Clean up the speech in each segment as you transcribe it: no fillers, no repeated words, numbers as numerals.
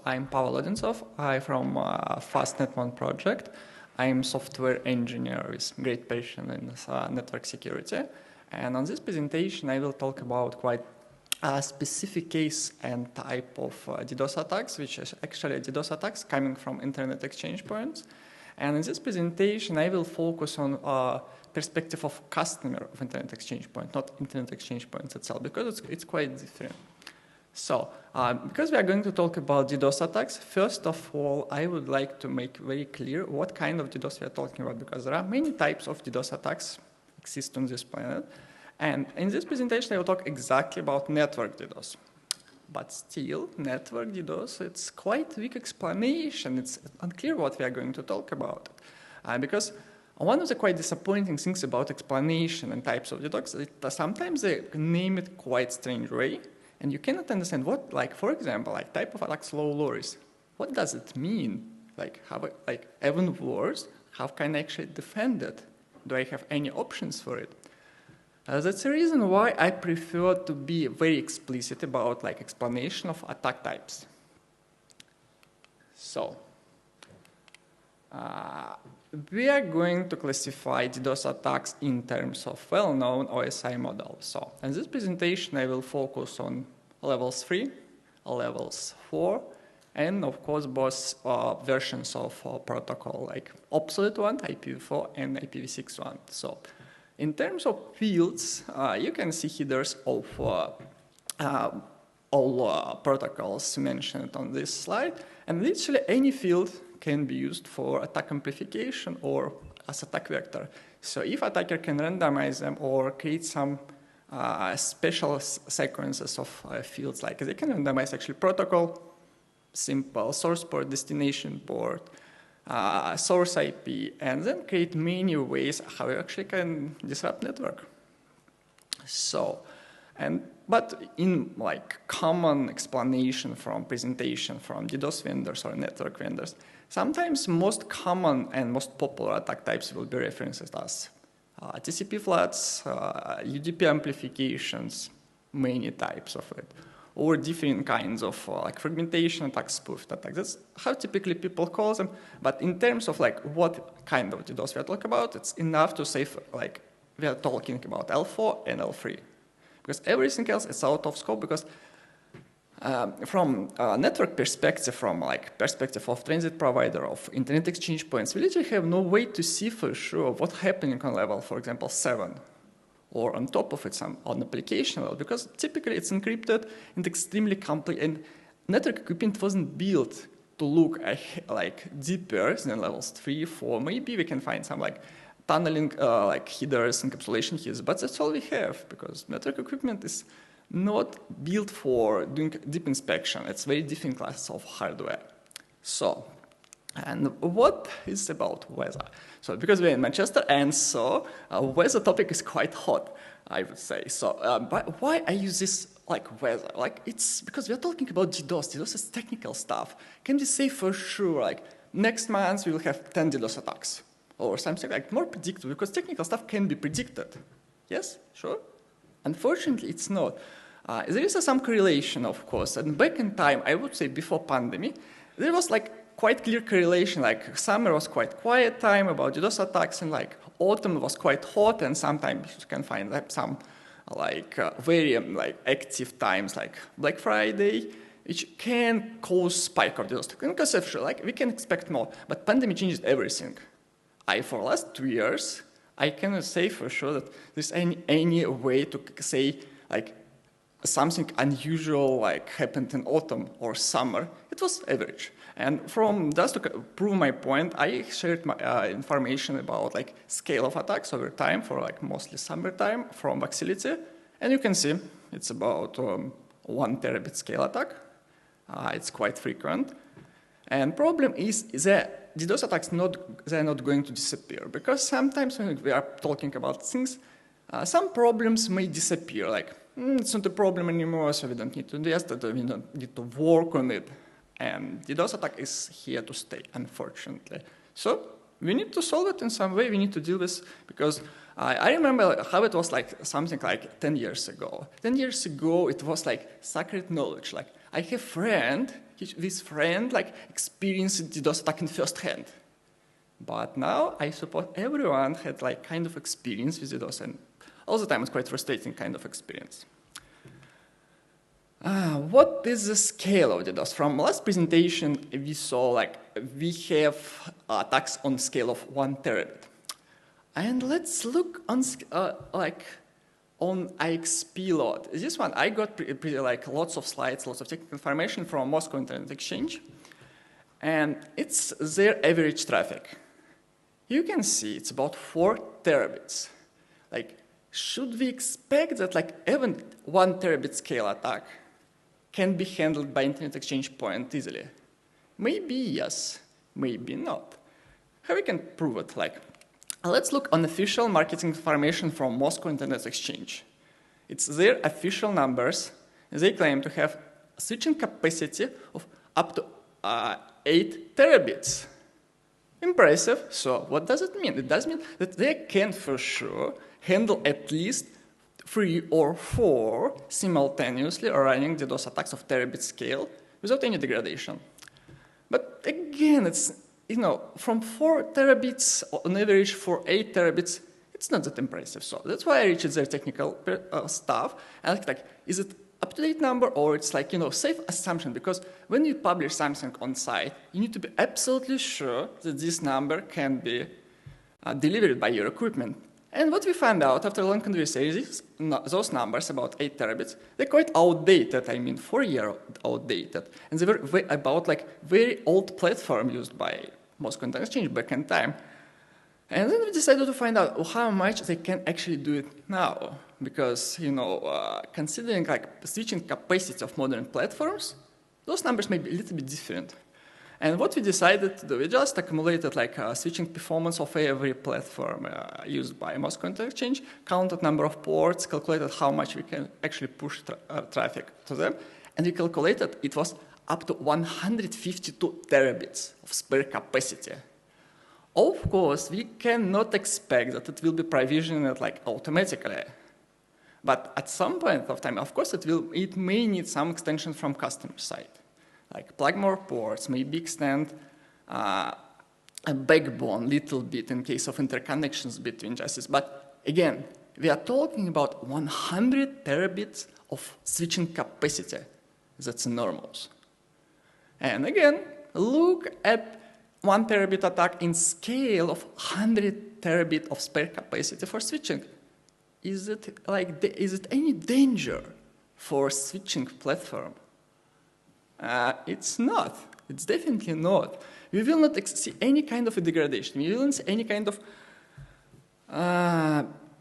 I'm Pavel Odintsov. I'm from FastNetMon project. I'm software engineer with great passion in network security. And on this presentation, I will talk about quite a specific case and type of DDoS attacks, which is actually DDoS attacks coming from internet exchange points. And in this presentation, I will focus on perspective of customer of internet exchange point, not internet exchange points itself, because it's quite different. So, because we are going to talk about DDoS attacks, first of all, I would like to make very clear what kind of DDoS we are talking about, because there are many types of DDoS attacks exist on this planet. And in this presentation, I will talk exactly about network DDoS. But still, network DDoS, it's quite weak explanation. It's unclear what we are going to talk about. Because one of the quite disappointing things about explanation and types of DDoS is that sometimes they name it quite strange way, and you cannot understand what, like, for example, like type of attacks low lowers. What does it mean? Like, even worse, how can I actually defend it? Do I have any options for it? That's the reason why I prefer to be very explicit about like explanation of attack types. So, we are going to classify DDoS attacks in terms of well-known OSI models. So, in this presentation, I will focus on levels 3, levels 4, and of course, both versions of protocol, like obsolete one, IPv4, and IPv6 one. So, in terms of fields, you can see headers of all protocols mentioned on this slide, and literally any field can be used for attack amplification or as attack vector. So if attacker can randomize them or create some special sequences of fields, like they can randomize actually protocol, simple source port, destination port, source IP, and then create many ways how you actually can disrupt network. So, but in like common explanation from presentation from DDoS vendors or network vendors, sometimes most common and most popular attack types will be referenced as TCP floods, UDP amplifications, many types of it, or different kinds of like fragmentation attacks, spoofed attacks. That's how typically people call them. But in terms of like what kind of DDoS we are talking about, it's enough to say like we are talking about L4 and L3. Because everything else is out of scope, because from a network perspective, from like perspective of transit provider of internet exchange points, we literally have no way to see for sure what's happening on level, for example, 7. Or on top of it, on application level, because typically it's encrypted and extremely complex, and network equipment wasn't built to look like deeper than levels 3, 4. Maybe we can find some like tunneling like headers, encapsulation headers, but that's all we have, because network equipment is not built for doing deep inspection. It's very different class of hardware. So, and what is about weather? So, because we're in Manchester, and so weather topic is quite hot, I would say. So, but why I use this like weather? Like it's because we're talking about DDoS. DDoS is technical stuff. Can we say for sure, like next month we will have 10 DDoS attacks or something like more predictable? Because technical stuff can be predicted. Yes, sure. Unfortunately, it's not. There is some correlation, of course. And back in time, I would say before pandemic, there was like quite clear correlation, like summer was quite quiet time about DDoS attacks, and like autumn was quite hot, and sometimes you can find like some like very like active times like Black Friday, which can cause spike of DDoS. Because sure, like we can expect more, but pandemic changed everything. For last 2 years, I cannot say for sure that there's any way to say like something unusual like happened in autumn or summer. It was average. And from just to prove my point, I shared my information about like scale of attacks over time for like mostly summertime from Vaxility. And you can see it's about 1 terabit scale attack. It's quite frequent. And problem is that DDoS attacks they're not going to disappear, because sometimes when we are talking about things, some problems may disappear. Like it's not a problem anymore, so we don't need to invest it, we don't need to work on it. And DDoS attack is here to stay, unfortunately. So we need to solve it in some way. We need to deal with, because I remember how it was like something like 10 years ago. 10 years ago, it was like sacred knowledge. Like I have a friend, this friend like experienced DDoS attack in first hand. But now I suppose everyone had like kind of experience with DDoS, and all the time it's quite frustrating kind of experience. What is the scale of DDoS? From last presentation, we saw like we have attacks on scale of 1 terabit. And let's look on on IXP load. This one I got pretty like lots of slides, lots of technical information from Moscow Internet Exchange, and it's their average traffic. You can see it's about 4 terabits. Like, should we expect that like even 1 terabit scale attack can be handled by Internet Exchange point easily? Maybe yes, maybe not. How we can prove it? Like, let's look on official marketing information from Moscow Internet Exchange. It's their official numbers. They claim to have a switching capacity of up to 8 terabits. Impressive. So what does it mean? It does mean that they can for sure handle at least 3 or 4 simultaneously running DDoS attacks of terabit scale without any degradation. But again, it's, you know, from 4 terabits on average for 8 terabits, it's not that impressive. So that's why I reached their technical stuff. And like, is it up-to-date number or it's like, you know, safe assumption? Because when you publish something on site, you need to be absolutely sure that this number can be delivered by your equipment. And what we found out after long conversations, those numbers about 8 terabits, they're quite outdated. I mean, 4-year outdated. And they were about like very old platform used by Moscow Internet Exchange back in time. And then we decided to find out how much they can actually do it now. Because, you know, considering like switching capacity of modern platforms, those numbers may be a little bit different. And what we decided to do, we just accumulated like switching performance of every platform used by Moscow Internet Exchange, counted number of ports, calculated how much we can actually push traffic to them, and we calculated it was up to 152 terabits of spare capacity. Of course, we cannot expect that it will be provisioned like automatically. But at some point of time, of course, it may need some extension from customer side. Like plug more ports, maybe extend a backbone a little bit in case of interconnections between chassis. But again, we are talking about 100 terabits of switching capacity. That's enormous. And again, look at 1 terabit attack in scale of 100 terabit of spare capacity for switching. Is it any danger for switching platform? It's not. It's definitely not. We will not see any kind of a degradation. We will not see any kind of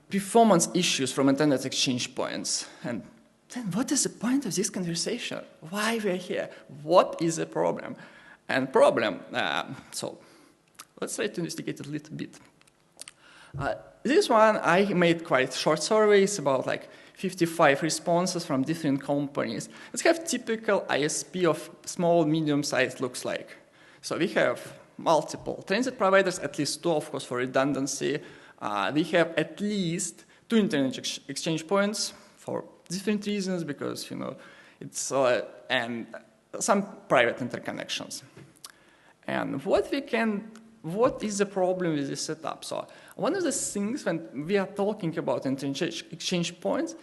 performance issues from Internet Exchange points. And then what is the point of this conversation? Why we're here? What is the problem? And problem, so let's try to investigate it a little bit. This one, I made quite short surveys about like 55 responses from different companies. Let's have typical ISP of small, medium size looks like. So we have multiple transit providers, at least 2, of course, for redundancy. We have at least 2 Internet Exchange points for different reasons, because, you know, it's, and some private interconnections. And what is the problem with this setup? So one of the things when we are talking about Internet Exchange points,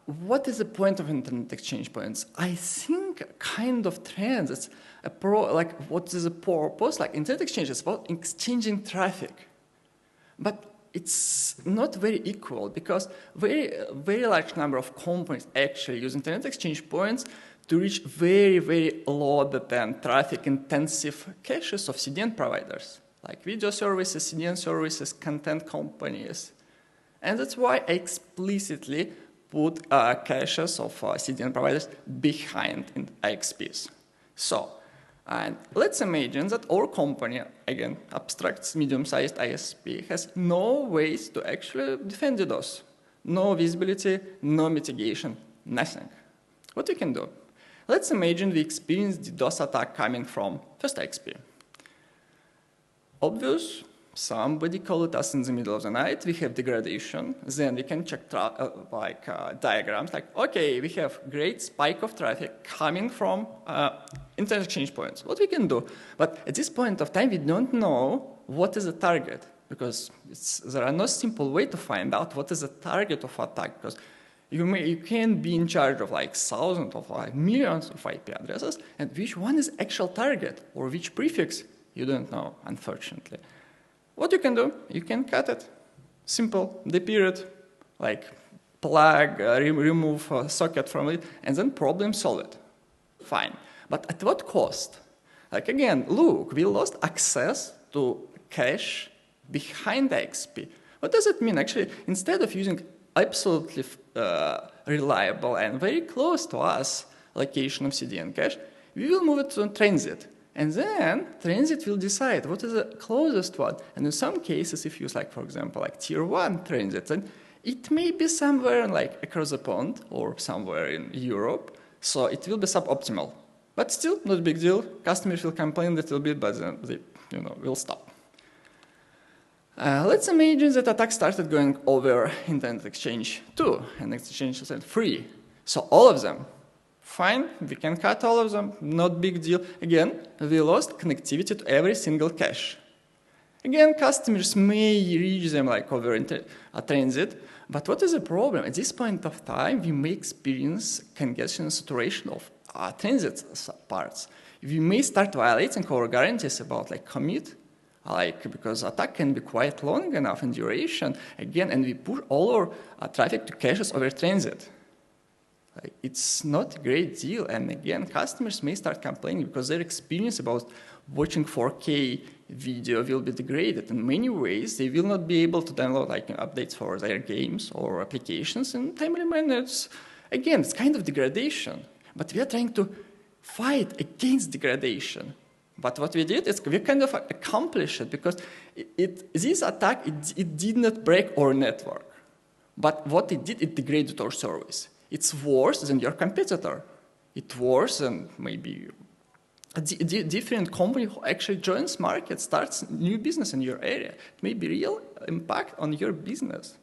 what is the point of Internet Exchange points? I think kind of trends. It's like what is the purpose? Like Internet Exchange is about exchanging traffic, but it's not very equal, because very large number of companies actually use Internet Exchange points to reach very, very loaded and traffic-intensive caches of CDN providers, like video services, CDN services, content companies. And that's why I explicitly put caches of CDN providers behind in IXPs. So, and let's imagine that our company, again, abstract medium-sized ISP, has no ways to actually defend DDoS. No visibility, no mitigation, nothing. What we can do? Let's imagine we experience DDoS attack coming from first IXP. Obvious, somebody called us in the middle of the night, we have degradation, then we can check diagrams, like, okay, we have great spike of traffic coming from internet exchange points. What we can do? But at this point of time, we don't know what is the target, because there are no simple way to find out what is the target of attack, because you can be in charge of like thousands of like millions of IP addresses, and which one is actual target or which prefix, you don't know, unfortunately. What you can do, you can cut it. Simple, depeer it, like plug, remove a socket from it, and then problem solve it. Fine. But at what cost? Like again, look, we lost access to cache behind the IXP. What does it mean? Actually, instead of using absolutely reliable and very close to us location of CDN cache, we will move it to transit. And then transit will decide what is the closest one. And in some cases, if you use, like, for example, like tier 1 transit, then it may be somewhere like across the pond or somewhere in Europe. So it will be suboptimal. But still, not a big deal. Customers will complain a little bit, but then they will stop. Let's imagine that attack started going over Internet Exchange 2 and Exchange 3. So all of them. Fine, we can cut all of them, not big deal. Again, we lost connectivity to every single cache. Again, customers may reach them like over transit, but what is the problem? At this point of time, we may experience congestion and saturation of transit parts. We may start violating our guarantees about like commit, because attack can be quite long enough in duration, again, and we push all our traffic to caches over transit. It's not a great deal, and again, customers may start complaining because their experience about watching 4K video will be degraded. In many ways, they will not be able to download updates for their games or applications in timely manner. Again, it's kind of degradation, but we are trying to fight against degradation. But what we did is we kind of accomplished it because this attack, it did not break our network. But what it did, it degraded our service. It's worse than your competitor. It's worse than maybe a different company who actually joins market, starts new business in your area. It may be real impact on your business.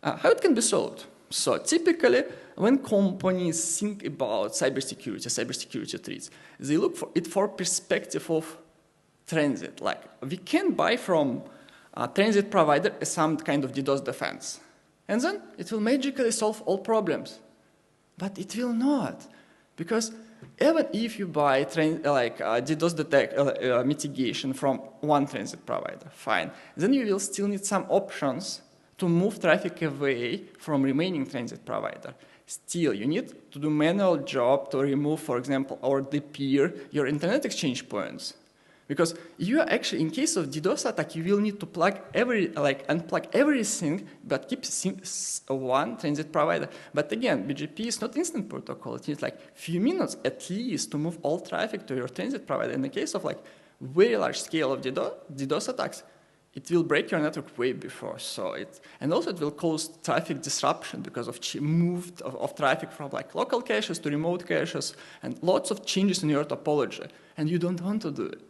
How it can be solved? So typically, when companies think about cybersecurity threats, they look for it for perspective of transit. Like we can buy from a transit provider some kind of DDoS defense. And then it will magically solve all problems. But it will not. Because even if you buy DDoS mitigation from one transit provider, fine. Then you will still need some options to move traffic away from remaining transit provider. Still, you need to do manual job to remove, for example, or depeer your internet exchange points. Because you are actually, in case of DDoS attack, you will need to unplug everything, but keep one transit provider. But again, BGP is not instant protocol. It needs like few minutes at least to move all traffic to your transit provider. In the case of like very large scale of DDoS attacks, it will break your network way before. And also it will cause traffic disruption because of move of traffic from like local caches to remote caches and lots of changes in your topology. And you don't want to do it.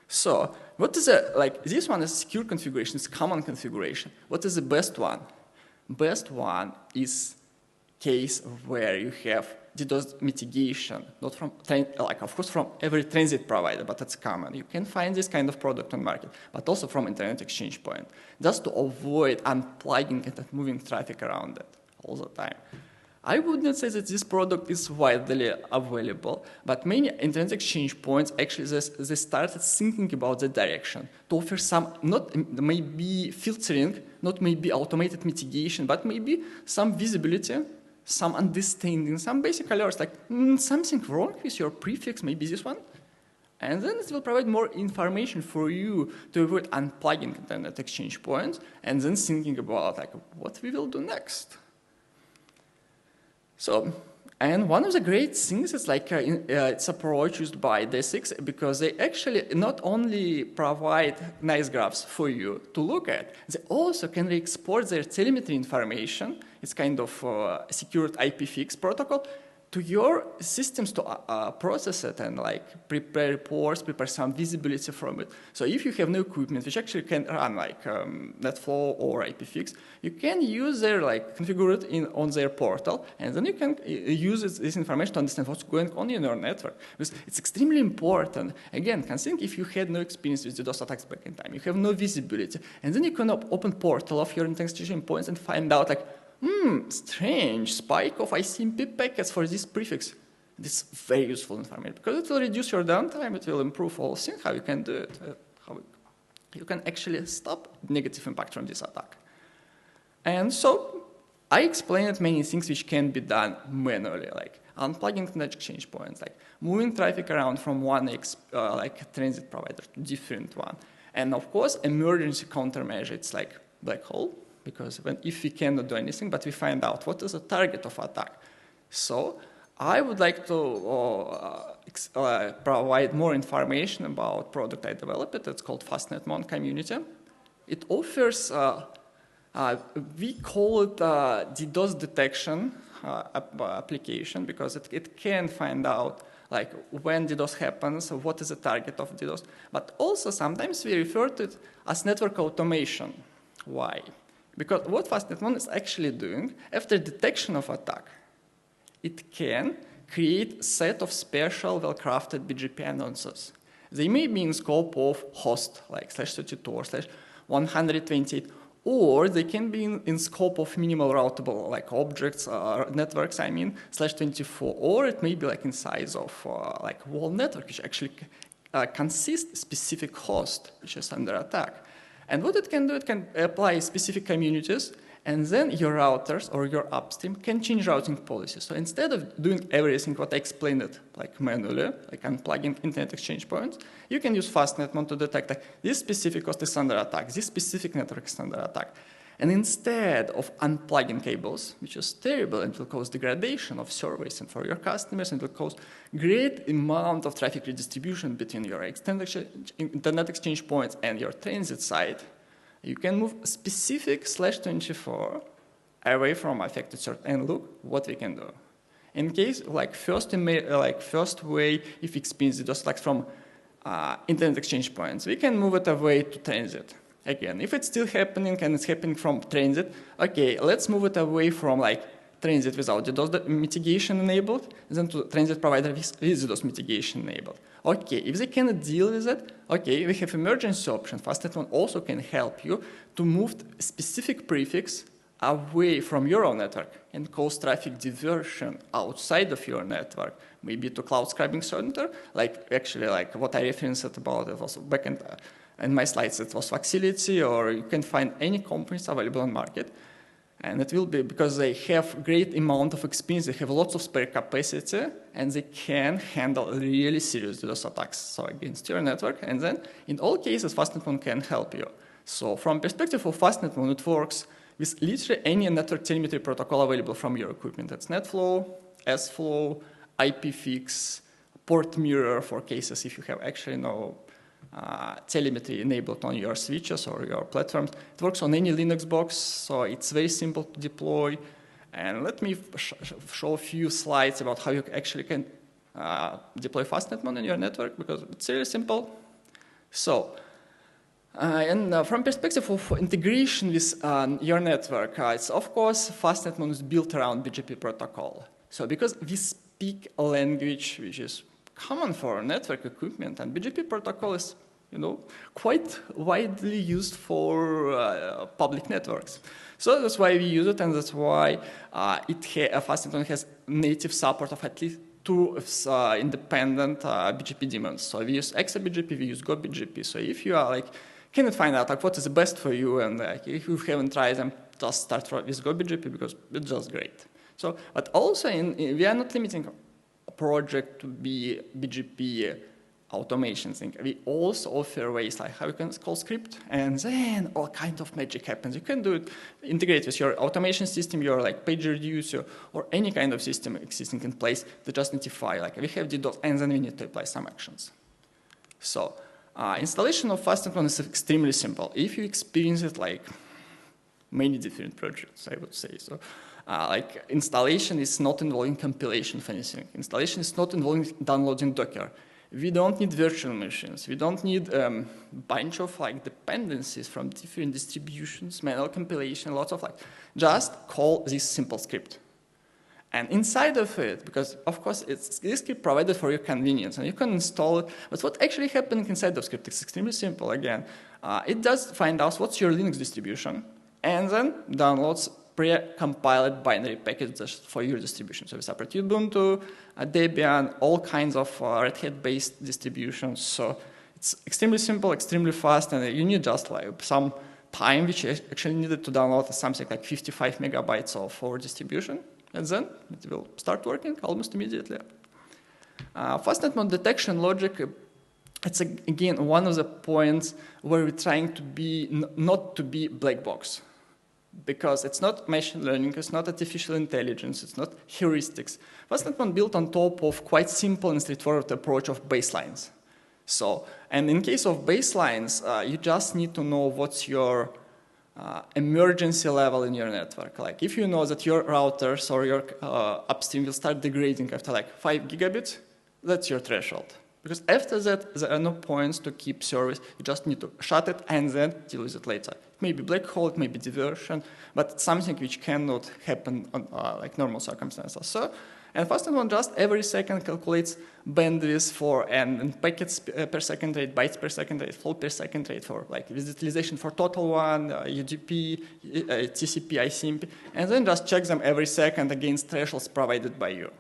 So what is this one is secure configuration, it's common configuration. What is the best one? Best one is case where you have DDoS mitigation, not from, of course from every transit provider, but that's common. You can find this kind of product on market, but also from internet exchange point, just to avoid unplugging it and moving traffic around it all the time. I would not say that this product is widely available, but many internet exchange points actually they started thinking about the direction to offer some, not maybe filtering, not maybe automated mitigation, but maybe some visibility, some understanding, some basic alerts like something wrong with your prefix, maybe this one. And then it will provide more information for you to avoid unplugging internet exchange points and then thinking about like what we will do next. So, and one of the great things is like it's approach used by D6 because they actually not only provide nice graphs for you to look at, they also can export their telemetry information. It's kind of a secured IPFix protocol to your systems to process it and like prepare reports, prepare some visibility from it. So if you have no equipment which actually can run like NetFlow or IPFix, you can use their like configure it on their portal, and then you can use this information to understand what's going on in your network. Because it's extremely important. Again, consider if you had no experience with DDoS attacks back in time, you have no visibility, and then you can open portal of your internet exchange points and find out like, strange spike of ICMP packets for this prefix. This is very useful information because it will reduce your downtime, it will improve all things, how you can do it, how you can actually stop negative impact from this attack. And so I explained many things which can be done manually, like unplugging net exchange points, like moving traffic around from one like transit provider to different one. And of course, emergency countermeasure, it's like black hole. Because if we cannot do anything, but we find out what is the target of attack. So I would like to provide more information about product I developed. It's called FastNetMon Community. It offers, we call it DDoS detection application because it can find out like when DDoS happens, what is the target of DDoS. But also sometimes we refer to it as network automation. Why? Because what FastNetMon is actually doing, after detection of attack, it can create a set of special, well-crafted BGP annonces. They may be in scope of host, like /32 or /128, or they can be in scope of minimal routable, like objects, networks, /24, or it may be like in size of like whole network, which actually consists specific host, which is under attack. And what it can do, it can apply specific communities, and then your routers or your upstream can change routing policies. So instead of doing everything what I explained it, like manually, like unplugging internet exchange points, you can use FastNetMon to detect like, this specific host is under attack, this specific network is under attack. And instead of unplugging cables, which is terrible and will cause degradation of service and for your customers, and will cause great amount of traffic redistribution between your internet exchange points and your transit site, you can move specific /24 away from affected sort. And look what we can do. In case like first way, if experience DDoS attacks from internet exchange points, we can move it away to transit. Again, if it's still happening and it's happening from transit, okay, let's move it away from like transit without DDoS mitigation enabled, then to transit provider with DDoS mitigation enabled. Okay, if they cannot deal with it, okay, we have emergency option. FastNetMon also can help you to move specific prefix away from your own network and cause traffic diversion outside of your network, maybe to cloud scribing center, like actually like what I referenced about it was backend. In my slides, it was Facility, or you can find any companies available on market. And it will be because they have great amount of experience, they have lots of spare capacity, and they can handle really serious DDoS attacks so against your network. And then, in all cases, FastNetMon can help you. So from perspective of FastNetMon, it works with literally any network telemetry protocol available from your equipment. That's NetFlow, SFlow, IPFix, port mirror for cases if you have actually no telemetry enabled on your switches or your platforms. It works on any Linux box, so it's very simple to deploy. And let me show a few slides about how you actually can deploy FastNetMon in your network, because it's really simple. So, from perspective of integration with your network, it's of course FastNetMon is built around BGP protocol. So because we speak a language which is common for network equipment, and BGP protocol is, quite widely used for public networks. So that's why we use it, and that's why FastNetMon has native support of at least 2 independent BGP daemons. So we use ExaBGP, we use GoBGP. So if you are cannot find out what is the best for you, and if you haven't tried them, just start with GoBGP because it's just great. So, but also we are not limiting a project to be BGP automation thing. We also offer ways like how you can call script, and then all kind of magic happens. You can do it, integrate with your automation system, your PagerDuty, or any kind of system existing in place that just notify, we have DDoS, and then we need to apply some actions. So, installation of FastNetMon is extremely simple. If you experience it many different projects, I would say so. Like installation is not involving compilation of anything. Installation is not involving downloading Docker. We don't need virtual machines. We don't need a bunch of like dependencies from different distributions, manual compilation, lots of like, just call this simple script. And inside of it, because of course it's this script provided for your convenience and you can install it, but what actually happening inside the script is extremely simple again. It does find out what's your Linux distribution and then downloads pre-compiled binary packages for your distribution. So we separate Ubuntu, Debian, all kinds of Red Hat-based distributions. So it's extremely simple, extremely fast, and you need just like some time, which you actually needed to download something like 55 megabytes of our distribution, and then it will start working almost immediately. FastNetMon detection logic, it's again one of the points where we're trying to be not to be black box. Because it's not machine learning, it's not artificial intelligence, it's not heuristics. FastNetMon built on top of quite simple and straightforward approach of baselines. So, and in case of baselines, you just need to know what's your emergency level in your network. Like if you know that your routers or your upstream will start degrading after like 5 gigabits, that's your threshold. Because after that, there are no points to keep service. You just need to shut it and then deal with it later. It may be black hole, it may be diversion, but it's something which cannot happen on like normal circumstances. So, and FastNetMon just every second calculates bandwidth for and packets per second rate, bytes per second rate, flow per second rate for like utilization for total one, UDP, TCP, ICMP, and then just check them every second against thresholds provided by you.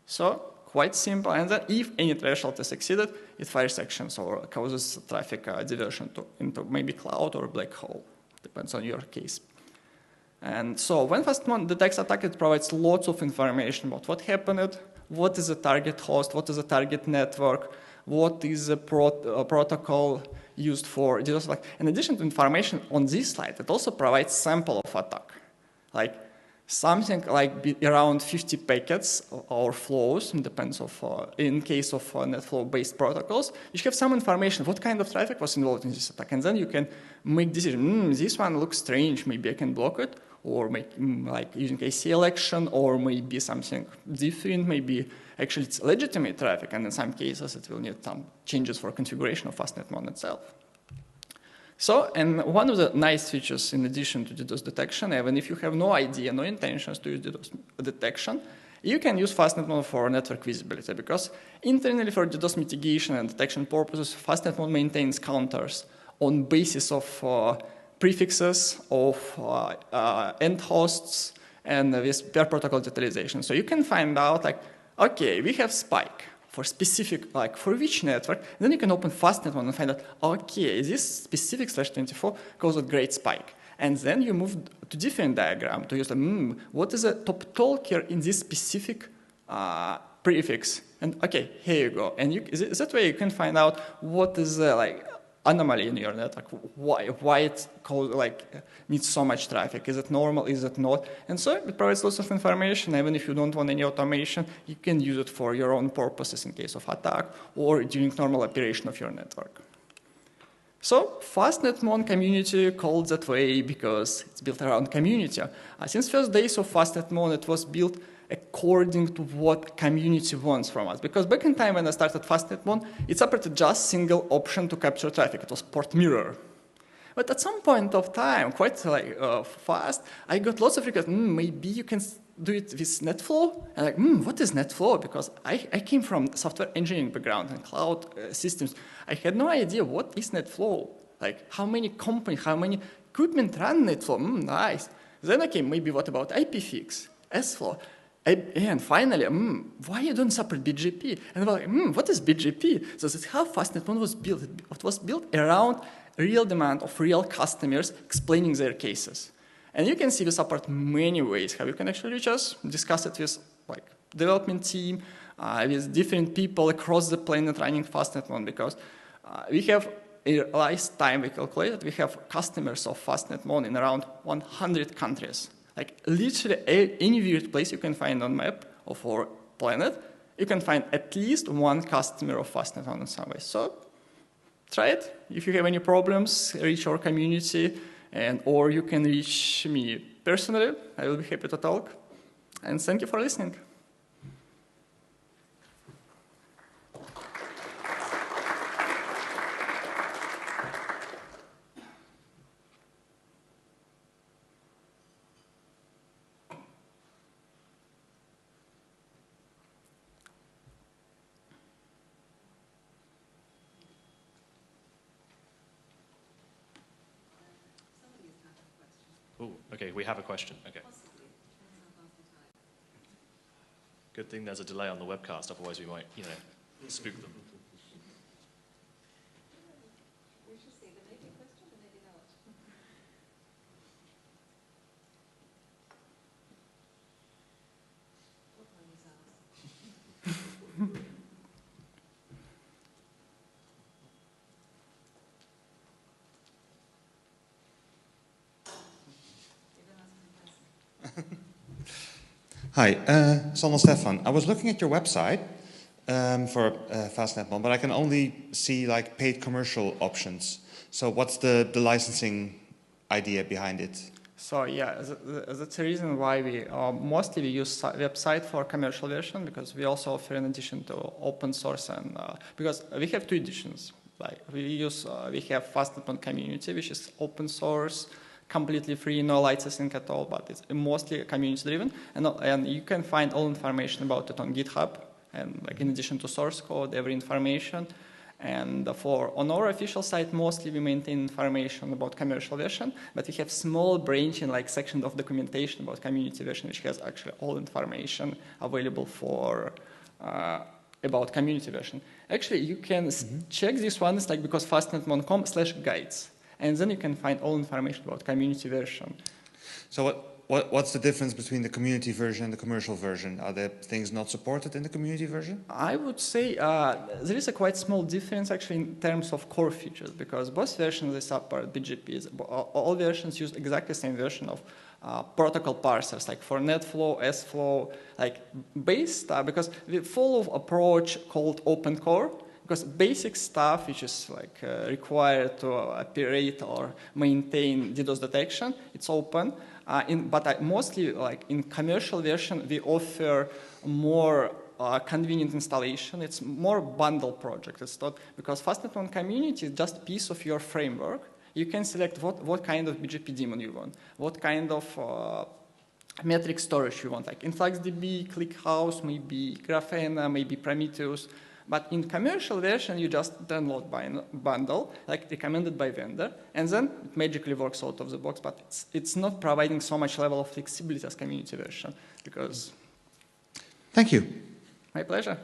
So, quite simple, and then if any threshold is exceeded, it fires actions or causes traffic diversion into maybe cloud or black hole, depends on your case. And so when FastNetMon detects attack, it provides lots of information about what happened, what is the target host, what is the target network, what is the protocol used for DDoS. Like, in addition to information on this slide, it also provides sample of attack. Like, something like around 50 packets or flows, depends of, in case of NetFlow-based protocols, you have some information, what kind of traffic was involved in this attack, and then you can make decision, this one looks strange, maybe I can block it, or make like using ACL action, or maybe something different, maybe actually it's legitimate traffic, and in some cases it will need some changes for configuration of FastNetMon itself. So, and one of the nice features in addition to DDoS detection, even if you have no idea, no intentions to use DDoS detection, you can use FastNetMon for network visibility, because internally for DDoS mitigation and detection purposes, FastNetMon maintains counters on basis of prefixes of end hosts and with per protocol utilization. So you can find out like, okay, we have spike for specific, like for which network, then you can open FastNetMon and find out, okay, this specific /24 caused a great spike. And then you move to different diagram to use the, what is the top talker in this specific prefix? And okay, here you go. And that way you can find out what is like anomaly in your network, why it needs so much traffic. Is it normal, is it not? And so it provides lots of information. Even if you don't want any automation, you can use it for your own purposes in case of attack or during normal operation of your network. So FastNetMon community called that way because it's built around community. Since first days of FastNetMon, it was built according to what community wants from us. Because back in time when I started FastNetMon, it supported just single option to capture traffic. It was port mirror. But at some point of time, quite fast, I got lots of requests, maybe you can do it with NetFlow? And like, what is NetFlow? Because I came from software engineering background and cloud systems. I had no idea what is NetFlow. Like how many companies, how many equipment run NetFlow? Nice. Then okay, maybe what about IPFix, SFlow? And finally, why you don't support BGP? And we're like, what is BGP? So that's how FastNetMon was built. It was built around real demand of real customers explaining their cases. And you can see we support many ways how you can actually reach us, discuss it with like development team, with different people across the planet running FastNetMon, because we have last time we calculated, we have customers of FastNetMon in around 100 countries. Like literally any weird place you can find on map of our planet, you can find at least one customer of FastNetMon in some way. So try it. If you have any problems, reach our community, or you can reach me personally. I will be happy to talk. And thank you for listening. Oh, okay, we have a question. Okay. Good thing there's a delay on the webcast, otherwise we might, spook them. We should see. There may be a question, there may be not. What one is ours? Hi, Sander Stefan. I was looking at your website for FastNetMon, but I can only see like paid commercial options. So what's the licensing idea behind it? So yeah, that's the reason why we mostly use website for commercial version, because we also offer in addition to open source, and because we have two editions. Like we have FastNetMon Community, which is open source, completely free, no licensing at all, but it's mostly community driven, and you can find all information about it on GitHub, and like in addition to source code, every information. And on our official site, mostly we maintain information about commercial version, but we have small branch in like section of documentation about community version, which has actually all information available for about community version. Actually, you can check this one. It's like because fastnetmon.com/guides, and then you can find all information about community version. So what's the difference between the community version and the commercial version? Are there things not supported in the community version? I would say there is a quite small difference actually in terms of core features, because both versions they support BGPs. All versions use exactly the same version of protocol parsers, like for NetFlow, SFlow, like base stuff, because we follow approach called open core, because basic stuff which is like required to operate or maintain DDoS detection, it's open. But mostly, like in commercial version, we offer more convenient installation. It's more bundle project. It's not, because FastNetMon Community is just a piece of your framework. You can select what kind of BGP daemon you want, what kind of metric storage you want, like InfluxDB, ClickHouse, maybe Grafana, maybe Prometheus. But in commercial version, you just download by bundle, like recommended by vendor, and then it magically works out of the box, but it's not providing so much level of flexibility as community version, because... Thank you. My pleasure.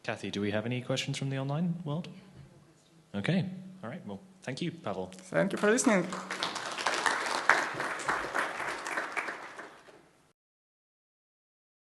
Kathy, do we have any questions from the online world? Okay, all right, well, thank you, Pavel. Thank you for listening.